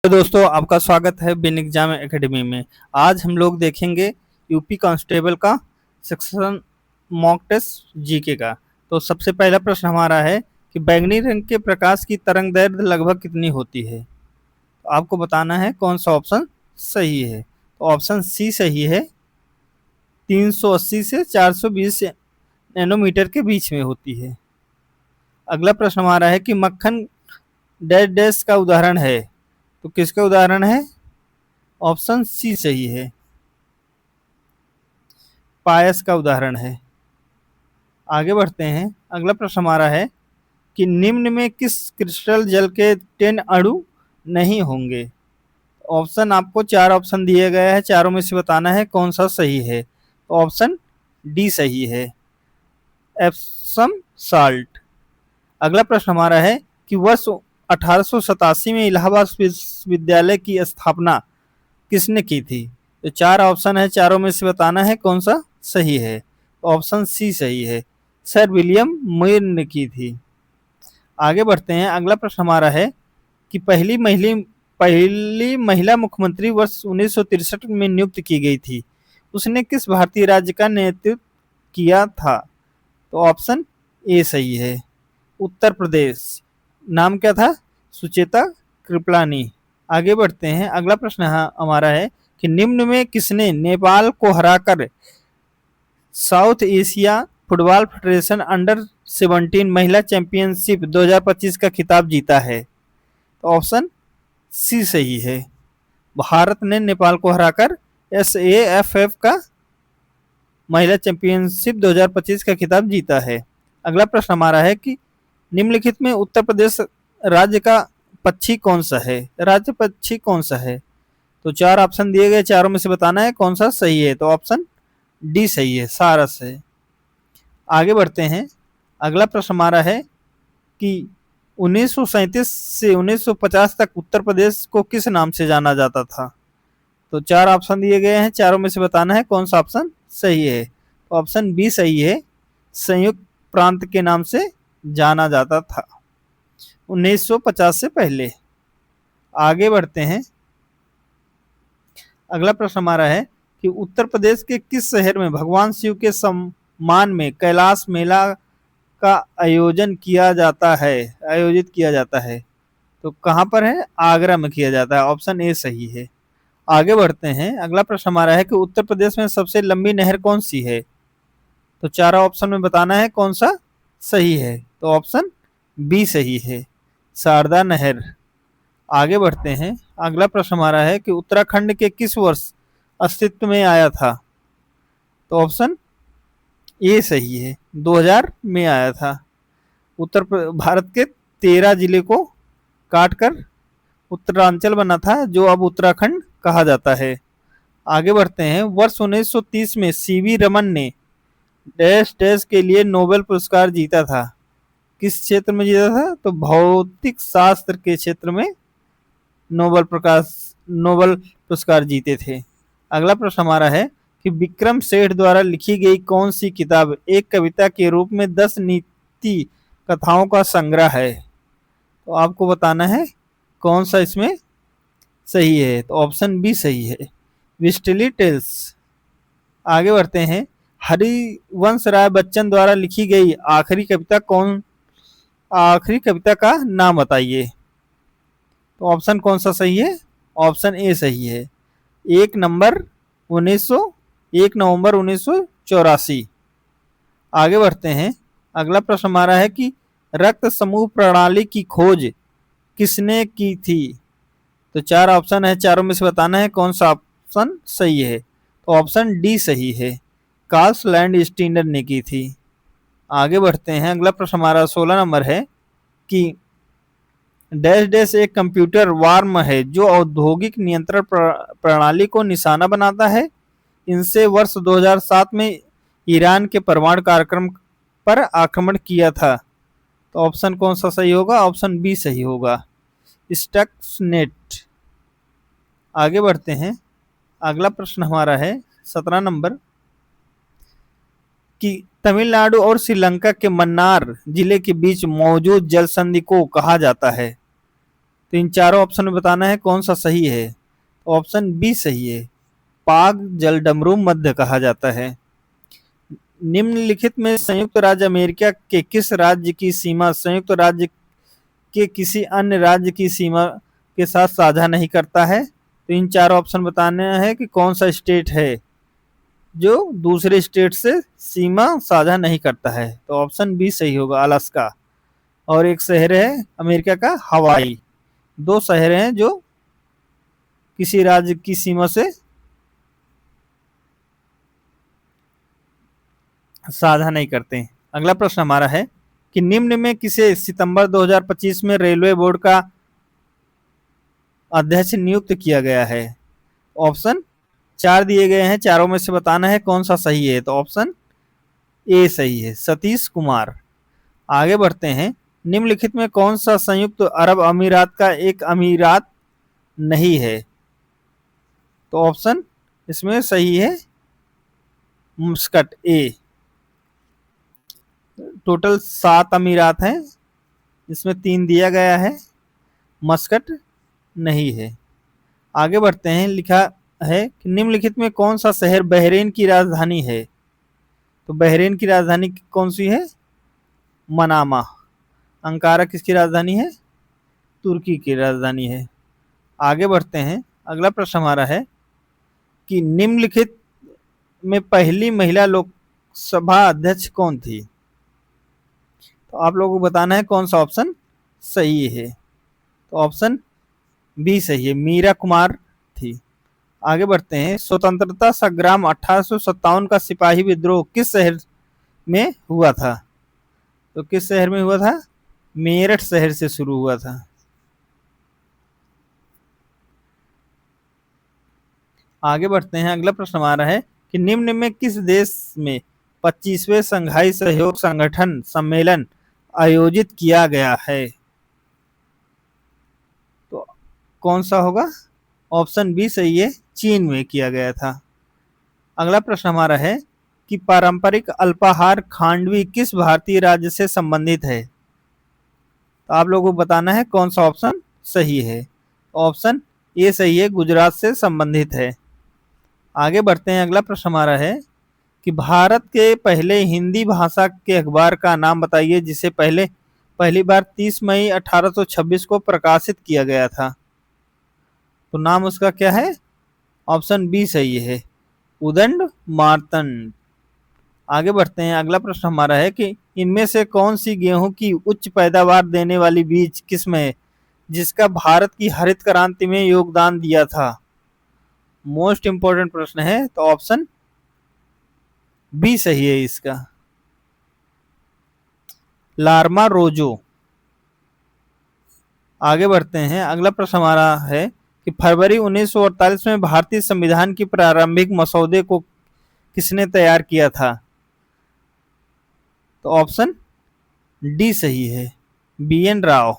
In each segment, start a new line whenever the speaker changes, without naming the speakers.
तो दोस्तों आपका स्वागत है बिन एग्जाम एकेडमी में। आज हम लोग देखेंगे यूपी कांस्टेबल का सेक्शन मॉक टेस्ट जीके का। तो सबसे पहला प्रश्न हमारा है कि बैंगनी रंग के प्रकाश की तरंग दैर्ध्य लगभग कितनी होती है। तो आपको बताना है कौन सा ऑप्शन सही है। तो ऑप्शन सी सही है, 380 से 420 नैनोमीटर के बीच में होती है। अगला प्रश्न हमारा है कि मक्खन डैश डैश का उदाहरण है। तो किसका उदाहरण है? ऑप्शन सी सही है, पायस का उदाहरण है। आगे बढ़ते हैं। अगला प्रश्न हमारा है कि निम्न में किस क्रिस्टल जल के 10 अणु नहीं होंगे। ऑप्शन आपको 4 ऑप्शन दिए गए हैं, चारों में से बताना है कौन सा सही है। तो ऑप्शन डी सही है, एप्सम साल्ट। अगला प्रश्न हमारा है कि वर्ष 1887 में इलाहाबाद विश्वविद्यालय की स्थापना किसने की थी। तो 4 ऑप्शन है, चारों में से बताना है कौन सा सही है। तो ऑप्शन सी सही है, सर विलियम मुइर ने की थी। आगे बढ़ते हैं। अगला प्रश्न हमारा है कि पहली महिला मुख्यमंत्री वर्ष 1963 में नियुक्त की गई थी, उसने किस भारतीय राज्य का नेतृत्व किया था। तो ऑप्शन ए सही है, उत्तर प्रदेश। नाम क्या था? सुचेता कृपलानी। आगे बढ़ते हैं। अगला प्रश्न हमारा है कि निम्न में किसने नेपाल को हराकर south Asia football federation under 17 महिला चैंपियनशिप 2025 का खिताब जीता है। तो ऑप्शन सी सही है, भारत ने नेपाल को हराकर SAFF का महिला चैंपियनशिप 2025 का खिताब जीता है। अगला प्रश्न हमारा है कि निम्नलिखित में उत्तर प्रदेश राज्य का पक्षी कौन सा है, राज्य पक्षी कौन सा है। तो 4 ऑप्शन दिए गए, चारों में से बताना है कौन सा सही है। तो ऑप्शन डी सही है, सारस है। आगे बढ़ते हैं। अगला प्रश्न हमारा है कि 1937 से 1950 तक उत्तर प्रदेश को किस नाम से जाना जाता था। तो 4 ऑप्शन दिए गए हैं, चारों में से बताना है कौन सा ऑप्शन सही है। तो ऑप्शन बी सही है, संयुक्त प्रांत के नाम से जाना जाता था 1950 से पहले। आगे बढ़ते हैं। अगला प्रश्न हमारा है कि उत्तर प्रदेश के किस शहर में भगवान शिव के सम्मान में कैलाश मेला का आयोजित किया जाता है। तो कहां पर है? आगरा में किया जाता है। ऑप्शन ए सही है। आगे बढ़ते हैं। अगला प्रश्न हमारा है कि उत्तर प्रदेश में सबसे लंबी नहर कौन सी है। तो 4 ऑप्शन में बताना है कौन सा सही है। तो ऑप्शन बी सही है, शारदा नहर। आगे बढ़ते हैं। अगला प्रश्न हमारा है कि उत्तराखंड के किस वर्ष अस्तित्व में आया था। तो ऑप्शन ए सही है, 2000 में आया था। भारत के 13 जिले को काटकर उत्तरांचल बना था, जो अब उत्तराखंड कहा जाता है। आगे बढ़ते हैं। वर्ष 1930 में सीवी रमन ने डैश डैश के लिए नोबेल पुरस्कार जीता था। किस क्षेत्र में जीता था? तो भौतिक शास्त्र के क्षेत्र में नोबेल पुरस्कार जीते थे। अगला प्रश्न हमारा है कि विक्रम सेठ द्वारा लिखी गई कौन सी किताब एक कविता के रूप में 10 नीति कथाओं का संग्रह है। तो आपको बताना है कौन सा इसमें सही है। तो ऑप्शन बी सही है, विस्टली टेल्स। आगे बढ़ते हैं। हरिवंश राय बच्चन द्वारा लिखी गई आखिरी कविता का नाम बताइए। तो ऑप्शन कौन सा सही है? ऑप्शन ए सही है, 1 नवंबर 1984। आगे बढ़ते हैं। अगला प्रश्न हमारा है कि रक्त समूह प्रणाली की खोज किसने की थी। तो 4 ऑप्शन है, चारों में से बताना है कौन सा ऑप्शन सही है। तो ऑप्शन डी सही है, कार्ल लैंड स्टीनर ने की थी। आगे बढ़ते हैं। अगला प्रश्न हमारा 16 नंबर है कि डैश डैश एक कंप्यूटर वार्म है जो औद्योगिक नियंत्रण प्रणाली को निशाना बनाता है। इनसे वर्ष 2007 में ईरान के परमाणु कार्यक्रम पर आक्रमण किया था। तो ऑप्शन कौन सा सही होगा? ऑप्शन बी सही होगा, स्टक्सनेट। आगे बढ़ते हैं। अगला प्रश्न हमारा है 17 नंबर कि तमिलनाडु और श्रीलंका के मन्नार जिले के बीच मौजूद जल संधि को कहा जाता है। तो इन चारों ऑप्शन में बताना है कौन सा सही है। ऑप्शन बी सही है, पाक जलडमरू मध्य कहा जाता है। निम्नलिखित में संयुक्त राज्य अमेरिका के किस राज्य की सीमा संयुक्त राज्य के किसी अन्य राज्य की सीमा के साथ साझा नहीं करता है? तो इन चार ऑप्शन बताने हैं कि कौन सा स्टेट है जो दूसरे स्टेट से सीमा साझा नहीं करता है। तो ऑप्शन बी सही होगा, अलास्का। और एक शहर है अमेरिका का हवाई। दो शहर हैं जो किसी राज्य की सीमा से साझा नहीं करते। अगला प्रश्न हमारा है कि निम्न में किसे सितंबर 2025 में रेलवे बोर्ड का अध्यक्ष नियुक्त किया गया है? ऑप्शन चार दिए गए हैं, चारों में से बताना है कौन सा सही है। तो ऑप्शन ए सही है, सतीश कुमार। आगे बढ़ते हैं, निम्नलिखित में कौन सा संयुक्त अरब अमीरात का एक अमीरात नहीं है? तो ऑप्शन इसमें सही है मस्कट, ए। टोटल 7 अमीरात हैं, इसमें 3 दिया गया है, मस्कट नहीं है। आगे बढ़ते हैं, लिखा है कि निम्नलिखित में कौन सा शहर बहरीन की राजधानी है? तो बहरीन की राजधानी कौन सी है? मनामा। अंकारा किसकी राजधानी है? तुर्की की राजधानी है। आगे बढ़ते हैं, अगला प्रश्न हमारा है कि निम्नलिखित में पहली महिला लोकसभा अध्यक्ष कौन थी? तो आप लोगों को बताना है कौन सा ऑप्शन सही है। तो ऑप्शन बी सही है, मीरा कुमार थी। आगे बढ़ते हैं, स्वतंत्रता संग्राम 1857 का सिपाही विद्रोह किस शहर में हुआ था? तो किस शहर में हुआ था? मेरठ शहर से शुरू हुआ था। आगे बढ़ते हैं, अगला प्रश्न हमारा है कि निम्न में किस देश में 25वें संघाई सहयोग संगठन सम्मेलन आयोजित किया गया है? तो कौन सा होगा? ऑप्शन बी सही है, चीन में किया गया था। अगला प्रश्न हमारा है कि पारंपरिक अल्पाहार खांडवी किस भारतीय राज्य से संबंधित है? तो आप लोगों को बताना है कौन सा ऑप्शन सही है। ऑप्शन ए सही है, गुजरात से संबंधित है। आगे बढ़ते हैं, अगला प्रश्न हमारा है कि भारत के पहले हिंदी भाषा के अखबार का नाम बताइए जिसे पहली बार 30 मई 1826 को प्रकाशित किया गया था। तो नाम उसका क्या है? ऑप्शन बी सही है, उदंड मार्तंड। आगे बढ़ते हैं, अगला प्रश्न हमारा है कि इनमें से कौन सी गेहूं की उच्च पैदावार देने वाली बीज किस्म है जिसका भारत की हरित क्रांति में योगदान दिया था? मोस्ट इंपोर्टेंट प्रश्न है, तो ऑप्शन बी सही है इसका, लार्मा रोजो। आगे बढ़ते हैं, अगला प्रश्न हमारा है कि फरवरी 1948 में भारतीय संविधान की प्रारंभिक मसौदे को किसने तैयार किया था? तो ऑप्शन डी सही है, B N Rao.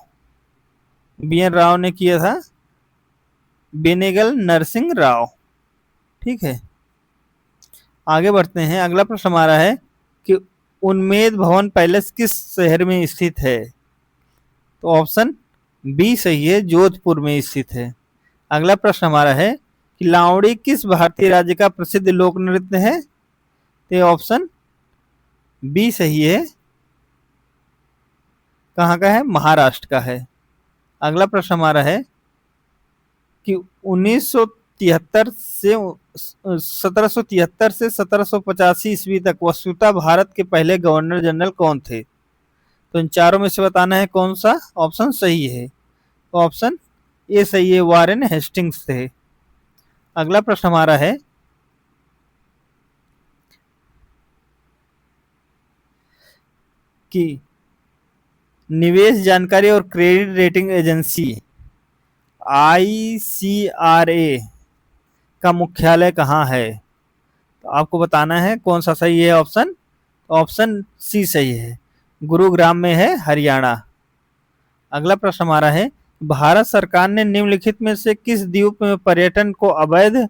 B N Rao ने किया था, बेनेगल नरसिंह राव। ठीक है। आगे बढ़ते हैं, अगला प्रश्न हमारा है कि उन्मेद भवन पैलेस किस शहर में स्थित है? तो ऑप्शन बी सही है, जोधपुर में स्थित है। अगला प्रश्न हमारा है कि लावड़ी किस भारतीय राज्य का प्रसिद्ध लोक नृत्य है? तो ऑप्शन बी सही है, कहाँ का है? महाराष्ट्र का है। अगला प्रश्न हमारा है कि 1973 से 1773 से 1785 ईस्वी तक वस्तुतः भारत के पहले गवर्नर जनरल कौन थे? तो इन चारों में से बताना है कौन सा ऑप्शन सही है। तो ऑप्शन ए सही है, वारेन हेस्टिंग्स थे। अगला प्रश्न हमारा है कि निवेश जानकारी और क्रेडिट रेटिंग एजेंसी ICRA का मुख्यालय कहाँ है? तो आपको बताना है कौन सा सही है ऑप्शन। ऑप्शन सी सही है, गुरुग्राम में है, हरियाणा। अगला प्रश्न हमारा है, भारत सरकार ने निम्नलिखित में से किस द्वीप में पर्यटन को अवैध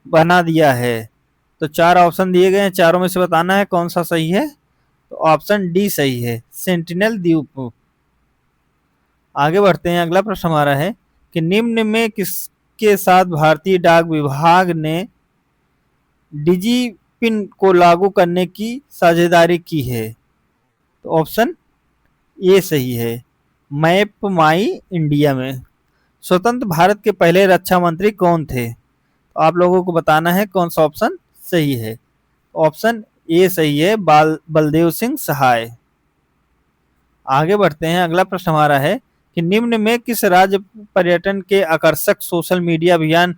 बना दिया है? तो 4 ऑप्शन दिए गए हैं, चारों में से बताना है कौन सा सही है। तो ऑप्शन डी सही है, सेंटिनल द्वीप। आगे बढ़ते हैं। अगला प्रश्न हमारा है कि निम्न में किसके साथ भारतीय डाक विभाग ने डिजी पिन को लागू करने की साझेदारी की है? तो ऑप्शन ए सही है, मैप माई इंडिया में। स्वतंत्र भारत के पहले रक्षा मंत्री कौन थे? तो आप लोगों को बताना है कौन सा ऑप्शन सही है। ऑप्शन ए सही है, बलदेव सिंह सहाय। आगे बढ़ते हैं। अगला प्रश्न हमारा है कि निम्न में किस राज्य पर्यटन के आकर्षक सोशल मीडिया अभियान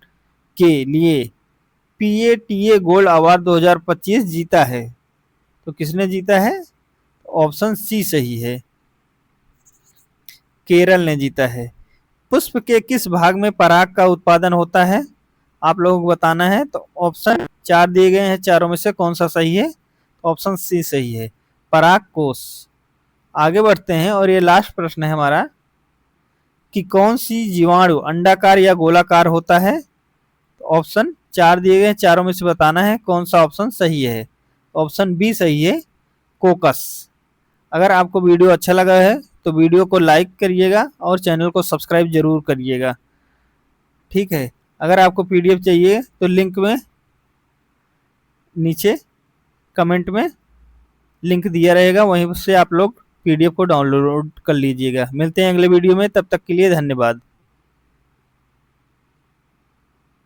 के लिए पीएटीए गोल्ड अवार्ड 2025 जीता है? तो किसने जीता है? ऑप्शन सी सही है, केरल ने जीता है। पुष्प के किस भाग में पराग का उत्पादन होता है? आप लोगों को बताना है। तो ऑप्शन 4 दिए गए हैं, चारों में से कौन सा सही है? ऑप्शन सी सही है, पराग कोष। आगे बढ़ते हैं और ये लास्ट प्रश्न है हमारा कि कौन सी जीवाणु अंडाकार या गोलाकार होता है? तो ऑप्शन 4 दिए गए हैं, चारों में से बताना है कौन सा ऑप्शन सही है। ऑप्शन बी सही है, कोकस। अगर आपको वीडियो अच्छा लगा है तो वीडियो को लाइक करिएगा और चैनल को सब्सक्राइब जरूर करिएगा। ठीक है, अगर आपको पीडीएफ चाहिए तो लिंक में नीचे कमेंट में लिंक दिया रहेगा, वहीं से आप लोग पीडीएफ को डाउनलोड कर लीजिएगा। मिलते हैं अगले वीडियो में, तब तक के लिए धन्यवाद।